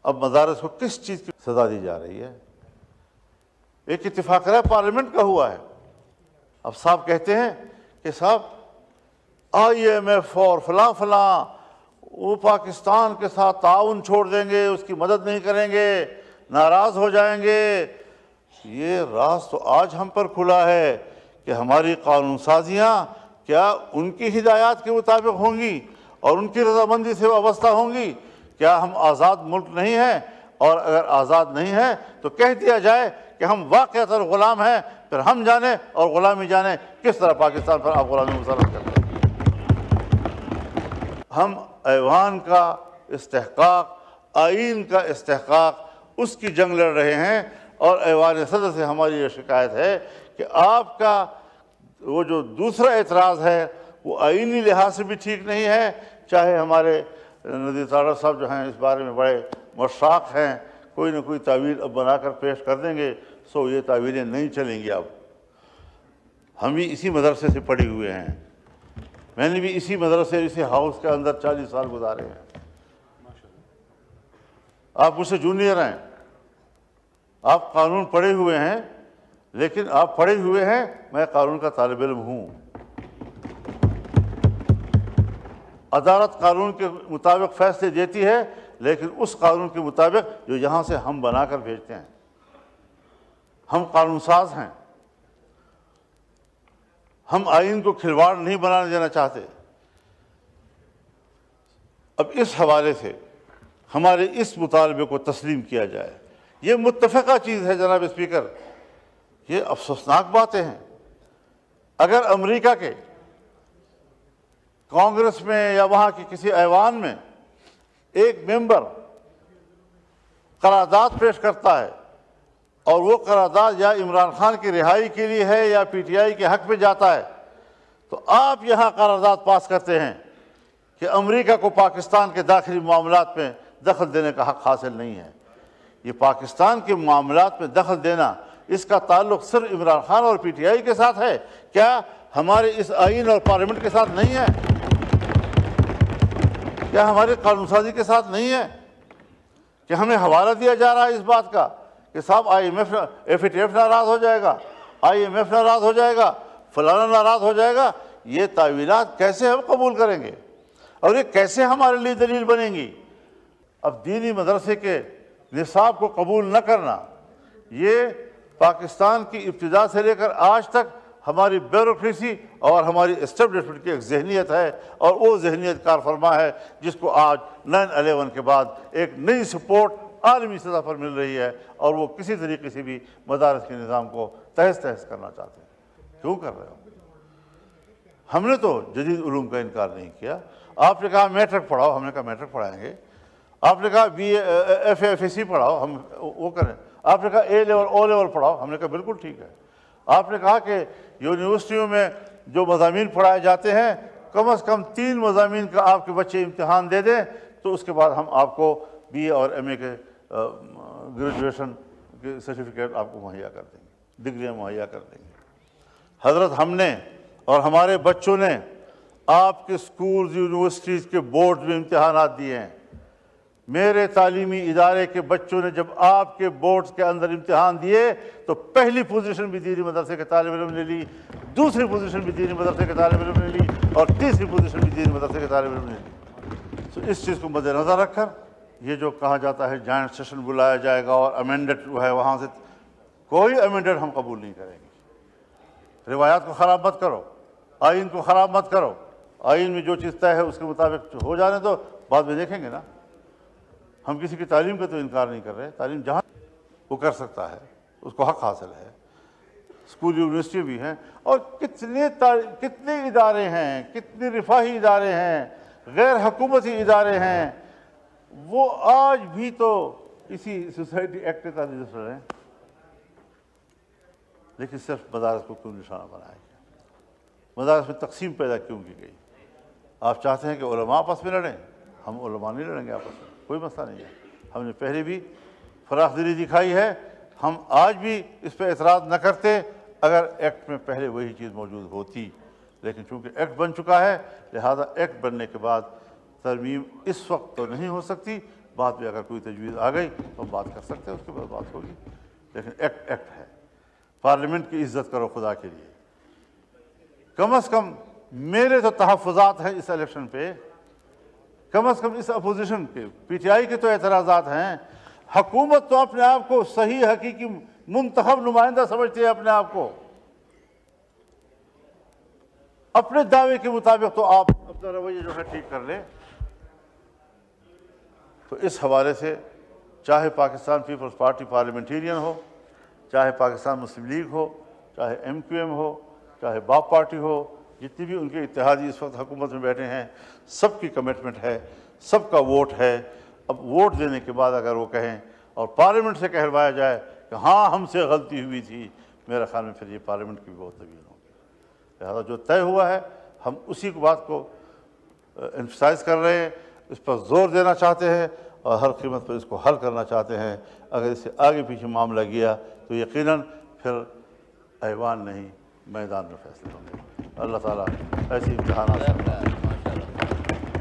اب مدارس کو کس چیز کی سزا دی جا رہی ہے؟ ایک اتفاق رائے پارلیمنٹ کا ہوا ہے، اب صاحب کہتے ہیں کہ صاحب IMF اور فلاں فلاں وہ پاکستان کے ساتھ تعاون چھوڑ دیں گے، اس کی مدد نہیں کریں گے، ناراض ہو جائیں گے۔ یہ راز تو آج ہم پر کھلا ہے کہ ہماری قانون سازیاں کیا ان کی ہدایات کے مطابق ہوں گی اور ان کی رضامندی سے وابستہ ہوں گی؟ کیا ہم آزاد ملک نہیں ہیں؟ اور اگر آزاد نہیں ہیں تو کہہ دیا جائے کہ ہم واقعتاً غلام ہیں، پھر ہم جانیں اور غلامی جانیں کس طرح پاکستان پر آپ غلامی مسلط کرتے ہیں۔ ہم ایوان کا استحقاق، آئین کا استحقاق، اس کی جنگ لڑ رہے ہیں، اور ایوان صدر سے ہماری یہ شکایت ہے کہ آپ کا وہ جو دوسرا اعتراض ہے وہ آئینی لحاظ سے بھی ٹھیک نہیں ہے۔ چاہے ہمارے ندیر تاڑر صاحب جو ہیں اس بارے میں بڑے مشتاق ہیں، کوئی نہ کوئی تعویل اب بنا کر پیش کر دیں گے، سو یہ تعویلیں نہیں چلیں گی۔ اب ہم بھی اسی مدرسے سے پڑھے ہوئے ہیں، میں نے بھی اسی مدرسے، اسی ہاؤس کے اندر 40 سال گزارے ہیں۔ آپ مجھ سے جونیئر ہیں، آپ قانون پڑھے ہوئے ہیں، لیکن آپ پڑھے ہوئے ہیں، میں قانون کا طالب علم ہوں۔ عدالت قانون کے مطابق فیصلے دیتی ہے، لیکن اس قانون کے مطابق جو یہاں سے ہم بنا کر بھیجتے ہیں۔ ہم قانون ساز ہیں، ہم آئین کو کھلواڑ نہیں بنانے دینا چاہتے۔ اب اس حوالے سے ہمارے اس مطالبے کو تسلیم کیا جائے، یہ متفقہ چیز ہے جناب اسپیکر۔ یہ افسوسناک باتیں ہیں۔ اگر امریکہ کے کانگریس میں یا وہاں کی کسی ایوان میں ایک ممبر قرارداد پیش کرتا ہے اور وہ قرارداد یا عمران خان کی رہائی کے لیے ہے یا PTI کے حق میں جاتا ہے، تو آپ یہاں قرارداد پاس کرتے ہیں کہ امریکہ کو پاکستان کے داخلی معاملات میں دخل دینے کا حق حاصل نہیں ہے۔ یہ پاکستان کے معاملات میں دخل دینا، اس کا تعلق صرف عمران خان اور PTI کے ساتھ ہے، کیا ہمارے اس آئین اور پارلیمنٹ کے ساتھ نہیں ہے؟ کیا ہمارے قانون سازی کے ساتھ نہیں ہے؟ کہ ہمیں حوالہ دیا جا رہا ہے اس بات کا کہ صاحب FATF ناراض ہو جائے گا، IMF ناراض ہو جائے گا، فلانا ناراض ہو جائے گا؟ یہ تعویلات کیسے ہم قبول کریں گے اور یہ کیسے ہمارے لیے دلیل بنیں گی؟ اب دینی مدرسے کے نصاب کو قبول نہ کرنا، یہ پاکستان کی ابتدا سے لے کر آج تک ہماری بیوروکریسی اور ہماری اسٹیبلشمنٹ کی ایک ذہنیت ہے، اور وہ ذہنیت کار فرما ہے جس کو آج 9/11 کے بعد ایک نئی سپورٹ عالمی سطح پر مل رہی ہے، اور وہ کسی طریقے سے بھی مدارس کے نظام کو تہس تہس کرنا چاہتے ہیں۔ کیوں کر رہے ہو؟ ہم نے تو جدید علوم کا انکار نہیں کیا۔ آپ نے کہا میٹرک پڑھاؤ، ہم نے کہا میٹرک پڑھائیں گے۔ آپ نے کہا BA FAC پڑھاؤ، ہم وہ کریں۔ آپ نے کہا A لیول O لیول پڑھاؤ، ہم نے کہا بالکل ٹھیک ہے۔ آپ نے کہا کہ یونیورسٹیوں میں جو مضامین پڑھائے جاتے ہیں کم از کم 3 مضامین کا آپ کے بچے امتحان دے دیں، تو اس کے بعد ہم آپ کو BA اور MA کے گریجویشن کے سرٹیفکیٹ آپ کو مہیا کر دیں گے، ڈگریاں مہیا کر دیں گے۔ حضرت ہم نے اور ہمارے بچوں نے آپ کے سکولز یونیورسٹیز کے بورڈ میں امتحانات دیے ہیں۔ میرے تعلیمی ادارے کے بچوں نے جب آپ کے بورڈز کے اندر امتحان دیے تو پہلی پوزیشن بھی دینی مدرسے کے طالب علم نے لی، دوسری پوزیشن بھی دینی مدرسے کے طالب علم نے لی، اور تیسری پوزیشن بھی دینی مدرسے کے طالب علم نے لی۔ تو اس چیز کو مد نظر رکھ کر یہ جو کہا جاتا ہے جوائنٹ سیشن بلایا جائے گا اور امینڈڈ جو ہے وہاں سے، کوئی امینڈڈ ہم قبول نہیں کریں گے۔ روایات کو خراب مت کرو، آئین کو خراب مت کرو۔ آئین میں جو چیز طے ہے اس کے مطابق ہو جانے دو، بعد میں دیکھیں گے نا۔ ہم کسی کی تعلیم کا تو انکار نہیں کر رہے، تعلیم جہاں وہ کر سکتا ہے اس کو حق حاصل ہے۔ اسکول یونیورسٹی بھی ہیں، اور کتنے ادارے ہیں، کتنے رفاہی ادارے ہیں، غیر حکومتی ادارے ہیں، وہ آج بھی تو اسی سوسائٹی ایکٹ کے تحت رجسٹرڈ ہیں، لیکن صرف مدارس کو کیوں نشانہ بنایا گیا؟ مدارس میں تقسیم پیدا کیوں کی گئی؟ آپ چاہتے ہیں کہ علماء آپس میں لڑیں؟ ہم علماء نہیں لڑیں گے آپس میں، کوئی مسئلہ نہیں ہے۔ ہم نے پہلے بھی فراخ دلی دکھائی ہے، ہم آج بھی اس پہ اعتراض نہ کرتے اگر ایکٹ میں پہلے وہی چیز موجود ہوتی، لیکن چونکہ ایکٹ بن چکا ہے لہذا ایکٹ بننے کے بعد ترمیم اس وقت تو نہیں ہو سکتی بعد میں اگر کوئی تجویز آ گئی تو ہم بات کر سکتے ہیں، اس کے بعد بات ہوگی، لیکن ایکٹ ہے۔ پارلیمنٹ کی عزت کرو خدا کے لیے، کم از کم میرے تو تحفظات ہیں اس الیکشن پہ، کم از کم اس اپوزیشن کے پی ٹی آئی کے تو اعتراضات ہیں۔ حکومت تو اپنے آپ کو صحیح حقیقی منتخب نمائندہ سمجھتی ہے اپنے آپ کو، اپنے دعوے کے مطابق تو آپ اپنا رویہ جو ہے ٹھیک کر لیں۔ تو اس حوالے سے چاہے پاکستان پیپلز پارٹی پارلیمنٹیرین ہو، چاہے پاکستان مسلم لیگ ہو، چاہے ایم کیو ایم ہو، چاہے باپ پارٹی ہو، جتنی بھی ان کے اتحادی اس وقت حکومت میں بیٹھے ہیں، سب کی کمٹمنٹ ہے، سب کا ووٹ ہے۔ اب ووٹ دینے کے بعد اگر وہ کہیں اور پارلیمنٹ سے کہلوایا جائے کہ ہاں ہم سے غلطی ہوئی تھی، میرا خیال میں پھر یہ پارلیمنٹ کی بھی بہت طویل ہوگی۔ لہٰذا جو طے ہوا ہے ہم اسی بات کو ایمفسائز کر رہے ہیں، اس پر زور دینا چاہتے ہیں اور ہر قیمت پر اس کو حل کرنا چاہتے ہیں۔ اگر اس سے آگے پیچھے معاملہ گیا تو یقیناً پھر ایوان نہیں میدان میں فیصلے ہوں گے۔ اللہ تعالیٰ ایسی امتحانات